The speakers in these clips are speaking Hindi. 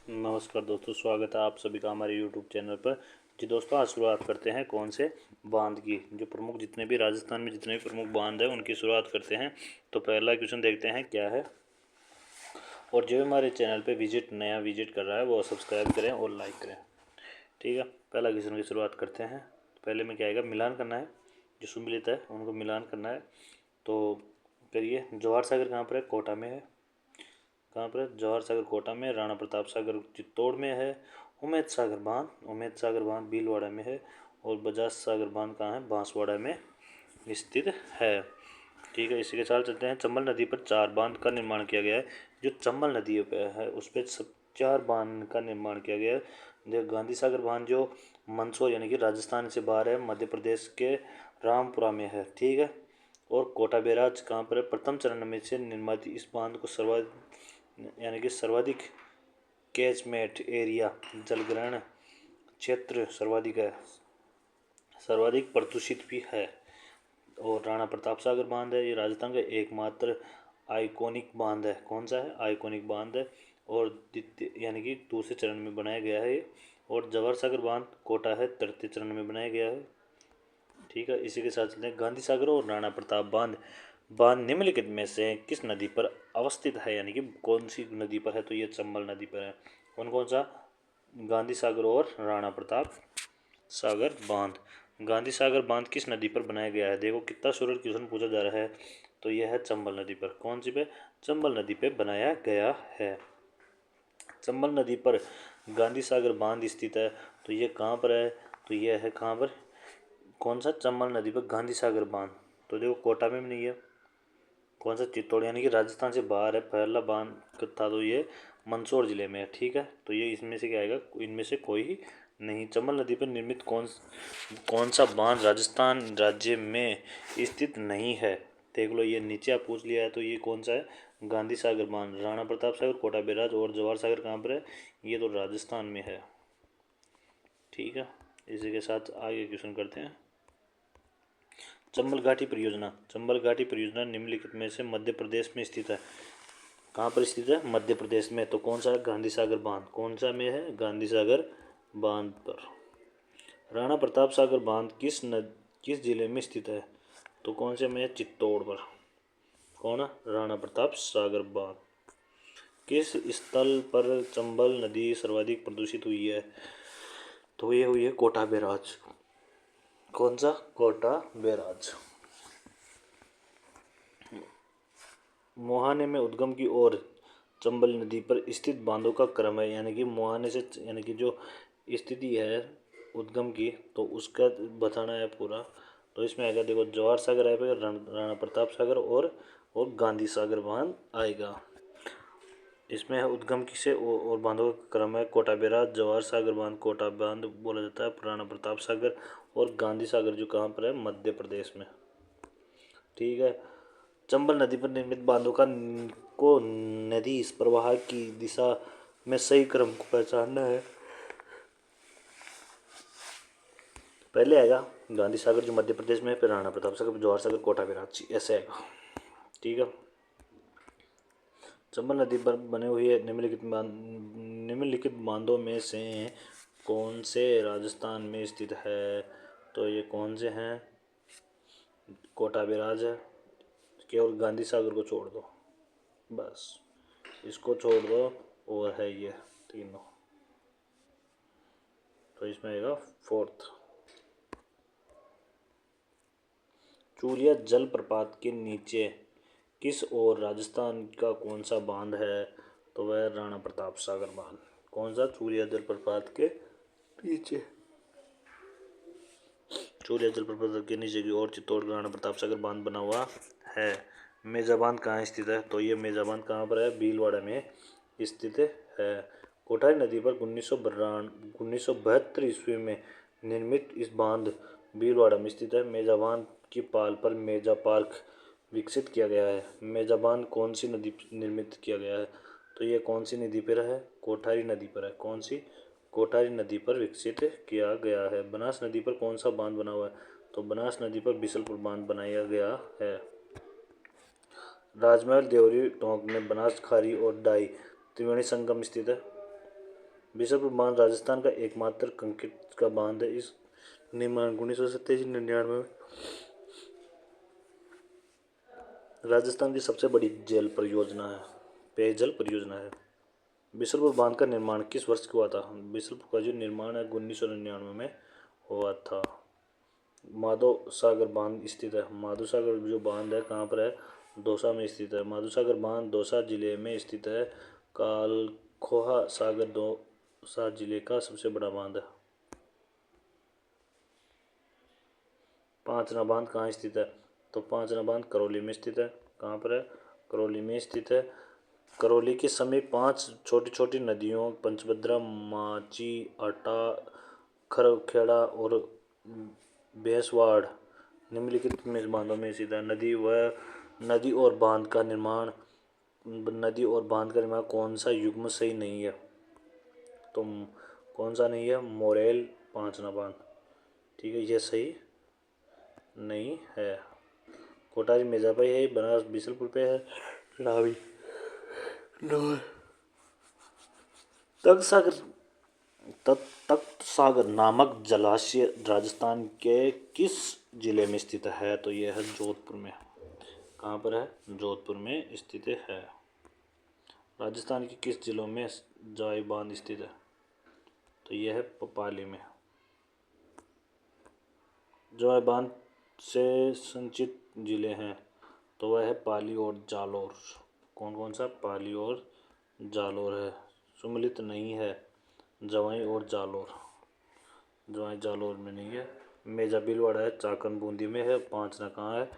नमस्कार दोस्तों, स्वागत है आप सभी का हमारे यूट्यूब चैनल पर। जी दोस्तों, आज शुरुआत करते हैं कौन से बांध की। जो प्रमुख जितने भी राजस्थान में जितने भी प्रमुख बांध हैं उनकी शुरुआत करते हैं। तो पहला क्वेश्चन देखते हैं क्या है। और जो हमारे चैनल पे नया विजिट कर रहा है वो सब्सक्राइब करें और लाइक करें। ठीक है, पहला क्वेश्चन की शुरुआत करते हैं। पहले में क्या आएगा, मिलान करना है। जो सम्मिलित है उनको मिलान करना है। तो करिए। जवाहर सागर कहाँ पर है? कोटा में है। कहाँ पर है? जवाहर सागर कोटा में। राणा प्रताप सागर चित्तौड़ में है। उमेद सागर बांध भीलवाड़ा में है। और बजाज सागर बांध कहाँ है? बांसवाड़ा में स्थित है। ठीक है, इसी के साथ चलते हैं। चंबल नदी पर 4 बांध का निर्माण किया गया है। जो चंबल नदी पे है उस पर सब 4 बांध का निर्माण किया गया है। जो गांधी सागर बांध जो मंदसौर यानी कि राजस्थान से बाहर है, मध्य प्रदेश के रामपुरा में है। ठीक है। और कोटा बैराज कहाँ पर है? प्रथम चरण में से निर्मित इस बांध को सर्वाधिक कैचमेंट एरिया जलग्रहण क्षेत्र सर्वाधिक है, सर्वाधिक प्रदूषित भी है। और राणा प्रताप सागर बांध है, ये राजस्थान का एकमात्र आइकॉनिक बांध है। कौन सा है? आइकॉनिक बांध है। और द्वितीय यानी कि दूसरे चरण में बनाया गया है ये। और जवाहर सागर बांध कोटा है, तृतीय चरण में बनाया गया है। ठीक है, इसी के साथ चलते हैं। गांधी सागर और राणा प्रताप बांध बांध निम्नलिखित में से किस नदी पर अवस्थित है? यानी कि कौन सी नदी पर है? तो ये चंबल नदी पर है। कौन कौन सा? गांधी सागर और राणा प्रताप सागर बांध। गांधी सागर बांध किस नदी पर बनाया गया है? देखो कितना सरल क्वेश्चन पूछा जा रहा है। तो यह है चंबल नदी पर। कौन सी पे? चंबल नदी पे बनाया गया है। चंबल नदी पर गांधी सागर बांध स्थित है। तो ये कहाँ पर है? तो यह है कहाँ पर? कौन सा? चंबल नदी पर गांधी सागर बांध। तो देखो कोटा में भी नहीं है। कौन सा? चित्तौड़ यानी कि राजस्थान से बाहर है। पहला बांध था तो ये मंदसौर जिले में है। ठीक है, तो ये इसमें से क्या आएगा? इनमें से कोई नहीं। चंबल नदी पर निर्मित कौन सा बांध राजस्थान राज्य में स्थित नहीं है? देख लो, ये नीचे आप पूछ लिया है। तो ये कौन सा है? गांधी सागर बांध। राणा प्रताप सागर, कोटा बैराज और जवाहर सागर कहाँ पर है? ये तो राजस्थान में है। ठीक है, इसी के साथ आगे क्वेश्चन करते हैं। चंबल घाटी परियोजना। चंबल घाटी परियोजना निम्नलिखित में से मध्य प्रदेश में स्थित है। कहाँ पर स्थित है? मध्य प्रदेश में। तो कौन सा है? गांधी सागर बांध। कौन सा में है? गांधी सागर बांध पर। राणा प्रताप सागर बांध किस जिले में स्थित है? तो कौन से में है? चित्तौड़ पर। कौन है? राणा प्रताप सागर बांध। किस स्थल पर चंबल नदी सर्वाधिक प्रदूषित हुई है? तो ये हुई है कोटा बैराज। कौन सा? कोटा बैराज। मुहाने में उद्गम की ओर चंबल नदी पर स्थित बांधों का क्रम है। यानी कि मुहाने से यानी कि जो स्थिति है उद्गम की, तो उसका बताना है पूरा। तो इसमें आएगा, देखो जवाहर सागर आएगा, राणा प्रताप सागर और गांधी सागर बांध आएगा। इसमें है उद्गम की से और बांधों का क्रम है। कोटा बैराज, जवाहर सागर बांध, कोटा बांध बोला जाता है, राणा प्रताप सागर और गांधी सागर जो कहाँ पर है? मध्य प्रदेश में। ठीक है। चंबल नदी पर निर्मित बांधों को नदी इस प्रवाह की दिशा में सही क्रम को पहचानना है। पहले आएगा गांधी सागर जो मध्य प्रदेश में है, फिर राणा प्रताप सागर, जवाहर सागर, कोटा बैराज, ऐसे आएगा। ठीक है। चंबल नदी पर बने हुए निम्नलिखित बांधों में से कौन से राजस्थान में स्थित है? तो ये कौन से हैं? कोटा बैराज है। केवल गांधी सागर को छोड़ दो, बस इसको छोड़ दो, और है ये तीनों। तो इसमें आएगा फोर्थ। चूलिया जलप्रपात के नीचे किस ओर राजस्थान का कौन सा बांध है? तो वह राणा प्रताप सागर बांध। कौन सा? चूलिया जलप्रपात के नीचे। चूलिया जलप्रपात के नीचे की ओर चित्तौड़ राणा प्रताप सागर बांध बना हुआ है। मेजा बांध कहाँ स्थित है? तो ये मेजा बांध कहाँ पर है? भीलवाड़ा में स्थित है। कोठारी नदी पर 1972 ईस्वी में निर्मित इस बांध भीलवाड़ा में स्थित है। मेजा बांध की पाल पर मेजा पार्क विकसित किया गया है। मेजा बांध कौन सी नदी निर्मित किया गया है? तो ये कौन सी नदी पर है? कोठारी नदी पर है। कौन सी? कोठारी नदी पर विकसित किया गया है। बनास नदी पर कौन सा बांध बना हुआ है? तो बनास नदी पर बिसलपुर बांध बनाया गया है। राजमहल देवरी टोंक में बनास खारी और डाई त्रिवेणी संगम स्थित है। बीसलपुर बांध राजस्थान का एकमात्र कंक्रीट का बांध है। इस निर्माण 1997-99 में राजस्थान की सबसे बड़ी पेयजल परियोजना है। बीसलपुर बांध का निर्माण किस वर्ष हुआ था? बीसलपुर का जो निर्माण है 1999 में हुआ था। माधव सागर बांध स्थित है। माधव सागर जो बांध है कहाँ पर है? दौसा में स्थित है। माधव सागर बांध दौसा जिले में स्थित है। कालखोहा सागर दौसा जिले का सबसे बड़ा बांध है। पांचना बांध कहाँ स्थित है? तो पांचना बांध करौली में स्थित है। कहाँ पर है? करौली में स्थित है। करौली के समीप 5 छोटी छोटी नदियों पंचभद्रा, माची, अटा, खरखेड़ा और बेसवाड़ निम्नलिखित में बांधों में स्थित है। नदी और बांध का निर्माण कौन सा युग्म सही नहीं है? तो कौन सा नहीं है? मोरेल पांचना बांध। ठीक है, यह सही नहीं है। कोटारी मिर्जापुर है, बनारस बीसलपुर पे है। रावी तख्त सागर नामक जलाशय राजस्थान के किस जिले में स्थित है? तो यह है जोधपुर में। कहाँ पर है? जोधपुर में स्थित है। राजस्थान के किस जिलों में जवाई बांध स्थित है? तो यह है पाली में। जवाई बांध से संचित जिले हैं तो वह है पाली और जालौर। कौन कौन सा? पाली और जालौर है। सम्मिलित नहीं है जवाई और जालौर। जवाई जालौर में नहीं है। मेजा भीलवाड़ा है, चाकन बूंदी में है। पांचना कहाँ है?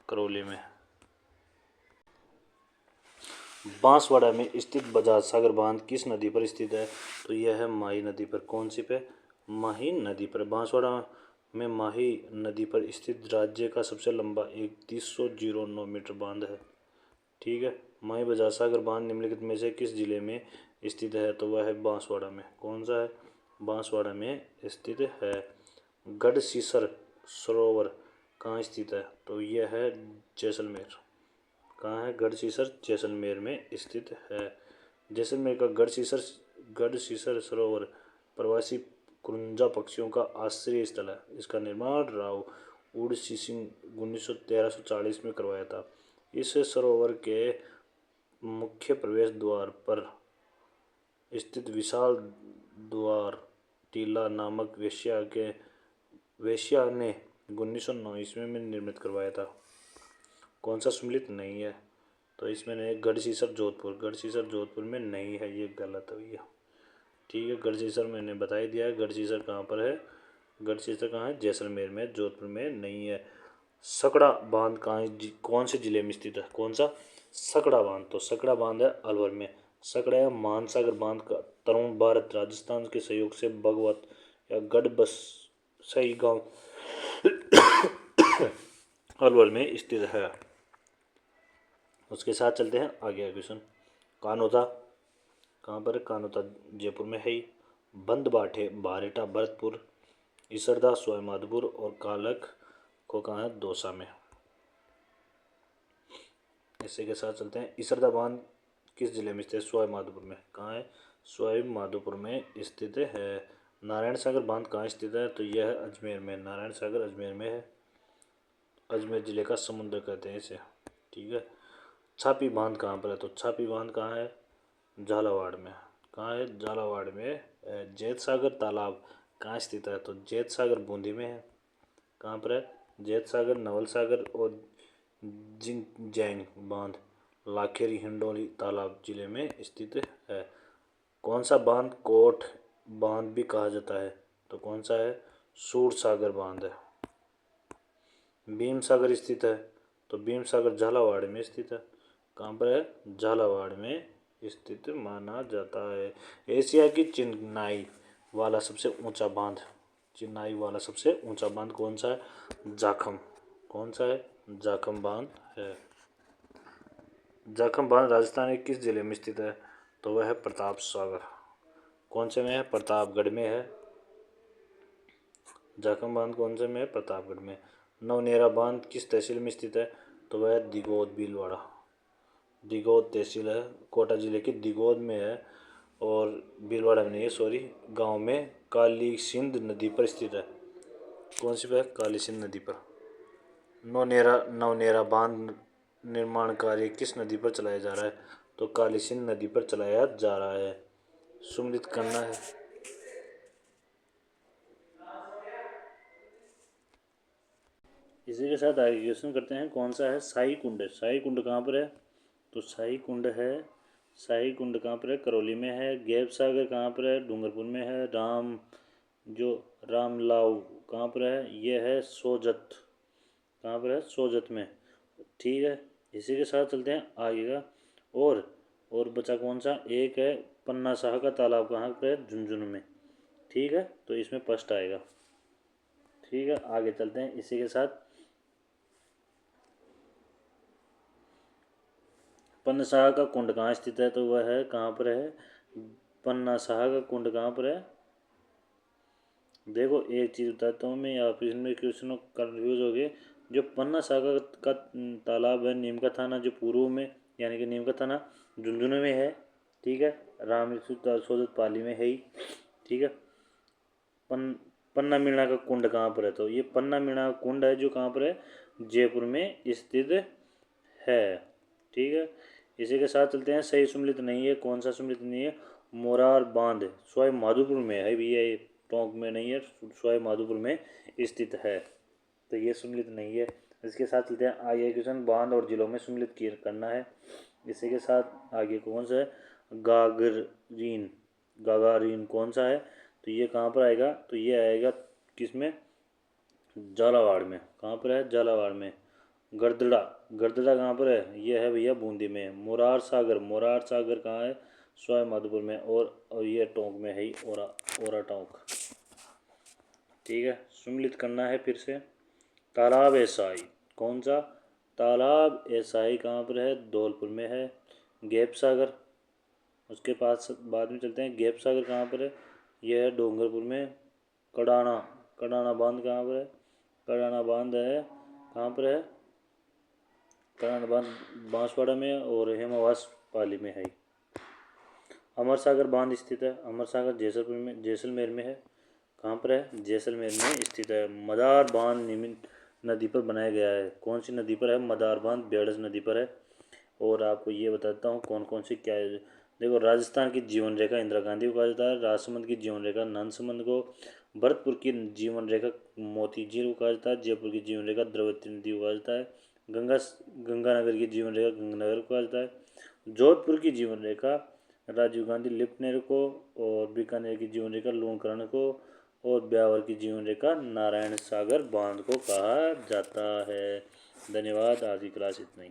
करौली में। बांसवाड़ा में स्थित बजाज सागर बांध किस नदी पर स्थित है? तो यह है माही नदी पर। कौन सी पे? माही नदी पर। बांसवाड़ा में माही नदी पर स्थित राज्य का सबसे लंबा 3109 मीटर बांध है। ठीक है। माही बजाज सागर बांध निम्नलिखित में से किस जिले में स्थित है? तो वह है बांसवाड़ा में। कौन सा है? बांसवाड़ा में स्थित है। गढ़सीसर सरोवर कहाँ स्थित है? तो यह है जैसलमेर। कहाँ है? गढ़सीसर जैसलमेर में स्थित है। जैसलमेर का गढ़सीसर सरोवर प्रवासी कुरंजा पक्षियों का आश्रय स्थल है। इसका निर्माण राव उड़सी सिंह 1340 में करवाया था। इस सरोवर के मुख्य प्रवेश द्वार पर स्थित विशाल द्वार टीला नामक वेश्या ने 1909 ईस्वी में निर्मित करवाया था। कौन सा सम्मिलित नहीं है? तो इसमें नहीं। गढ़सीसर जोधपुर में नहीं है, ये गलत है भैया। ठीक है, गढ़सीसर मैंने बता ही दिया है। गढ़सीसर कहाँ पर है? गढ़सीसर कहाँ है? जैसलमेर में, जोधपुर में नहीं है। सकड़ा बांध कहाँ है? कौन से जिले में स्थित है? कौन सा? सकड़ा बांध। तो सकड़ा बांध है अलवर में। सकड़ा या मानसागर बांध का तरुण भारत राजस्थान के सहयोग से भगवत या गढ़बसई गांव अलवर में स्थित है। उसके साथ चलते हैं आगे क्वेश्चन। कानोता कहाँ पर है? कानोता जयपुर में है ही। बंद बाठे बारेटा भरतपुर, इसरदा सवाईमाधोपुर और कालक को कहाँ है? दौसा में। इसी के साथ चलते हैं। इसरदा बांध किस जिले में स्थित है? सवाईमाधोपुर में। कहाँ है? सवाईमाधोपुर में स्थित है। नारायण सागर बांध कहाँ स्थित है? तो यह है अजमेर में। नारायण सागर अजमेर में है। अजमेर जिले का समुद्र कहते हैं इसे। ठीक है। छापी बांध कहाँ पर है? तो छापी बांध कहाँ है? झालावाड़ में। कहाँ है? झालावाड़ में। जैत सागर तालाब कहाँ स्थित है? तो जैत सागर बूंदी में है। कहाँ पर है? जैत सागर, नवल सागर और जिंगजैंग बांध लाखेरी हिंडोली तालाब जिले में स्थित है। कौन सा बांध कोट बांध भी कहा जाता है? तो कौन सा है? सूर सागर बांध है। भीम सागर स्थित है? तो भीम सागर झालावाड़ में स्थित है। कहाँ पर है? झालावाड़ में स्थित माना जाता है। एशिया की चिनाई वाला सबसे ऊंचा बांध कौन सा है? जाखम। कौन सा है? जाखम बांध है। जाखम बांध राजस्थान के किस जिले में स्थित है? तो वह है प्रताप सागर। कौन से में है? प्रतापगढ़ में है। जाखम बांध कौन से में है? प्रतापगढ़ में। नवनेरा बांध किस तहसील में स्थित है? तो वह दिगोद भीलवाड़ा। दिगोद तहसील है, कोटा जिले की दिगोद में है। और भीलवाड़ा में नहीं है, सॉरी, गांव में काली सिंध नदी पर स्थित है। कौन सी है? काली सिंध नदी पर। नवनेरा बांध निर्माण कार्य किस नदी पर चलाया जा रहा है? तो काली सिंध नदी पर चलाया जा रहा है। सुमिलित करना है। इसी के साथ आगे क्वेश्चन करते हैं। कौन सा है? शाही कुंड। शाही कुंड कहाँ पर है? तो शाही कुंड है, शाही कुंड कहाँ पर है? करौली में है। गैब सागर कहाँ पर है? डूंगरपुर में है। रामलाव कहाँ पर है? ये है सोजत। कहाँ पर है? सोजत में। ठीक है, इसी के साथ चलते हैं आगे का। और बचा कौन सा? एक है पन्ना शाह का तालाब, कहाँ पर है? झुंझुनू में। ठीक है, तो इसमें फर्स्ट आएगा। ठीक है, आगे चलते हैं इसी के साथ। पन्ना शाह का कुंड कहाँ स्थित है? तो वह है कहाँ पर है? पन्ना शाह का कुंड कहाँ पर है? देखो एक चीज़ बताता हूँ मैं, आप इसमें क्वेश्चन कन्फ्यूज हो गए। जो पन्ना शाह का तालाब है, नीम का थाना जो पूर्व में, यानी कि नीम का थाना झुंझुनू में है। ठीक है, राम सोजत पाली में है ही। ठीक है, पन्ना मीणा का कुंड कहाँ पर है? तो ये पन्ना मीणा का कुंड है जो कहाँ पर है? जयपुर में स्थित है। ठीक है, इसी के साथ चलते हैं। सही सुमिलित नहीं है। कौन सा सुमिलित नहीं है? मोरार बांध सवाई माधोपुर में है भैया, ये टोंक में नहीं है, सवाई माधोपुर में स्थित है। तो ये सुमिलित नहीं है। इसके साथ चलते हैं आगे क्वेश्चन। बांध और जिलों में सुमिलित करना है। इसी के साथ आगे कौन सा है? गागरीन। गागारीन कौन सा है? तो ये कहाँ पर आएगा? तो ये आएगा किस में? झालावाड़ में। कहाँ पर है? झालावाड़ में। गरदड़ा, गरदड़ा कहाँ पर है? ये है भैया बूंदी में। मोरार सागर, मोरार सागर कहाँ है? सवाई माधोपुर में। और ये टोंक में है ही, ओरा टोंक। ठीक है, सम्मिलित करना है फिर से। तालाब एसाई कौन सा? तालाब एसाई कहाँ पर है? धौलपुर में है। गैप सागर, उसके पास बाद में चलते हैं। गैप सागर कहाँ पर है? यह है डूंगरपुर में। कडाना, कडाना बांध कहाँ पर है? कडाना बांध है कहाँ पर है? कडाना बांध बांसवाड़ा में और हेमावास पाली में है। अमर सागर बांध स्थित है। अमर सागर जैसलमेर में है। कहाँ पर है? जैसलमेर में स्थित है। मदार बांध निमित नदी पर बनाया गया है। कौन सी नदी पर है? मदार बांध ब्याडस नदी पर है। और आपको ये बताता हूँ कौन कौन सी क्या है। देखो, राजस्थान की जीवन रेखा इंदिरा गांधी को कहा जाता है। राजसमंद की जीवन रेखा नंदसमंद को। भरतपुर की जीवन रेखा मोती झील को कहा जाता है। जयपुर की जीवन रेखा द्रवती नदी को कहा जाता है। गंगानगर की जीवन रेखा गंगानगर को कहा जाता है। जोधपुर की जीवन रेखा राजीव गांधी लिपनेर को। और बीकानेर की जीवन रेखा लूणकरण को। और ब्यावर की जीवन रेखा नारायण सागर बांध को कहा जाता है। धन्यवाद। आज की क्लास इतना ही।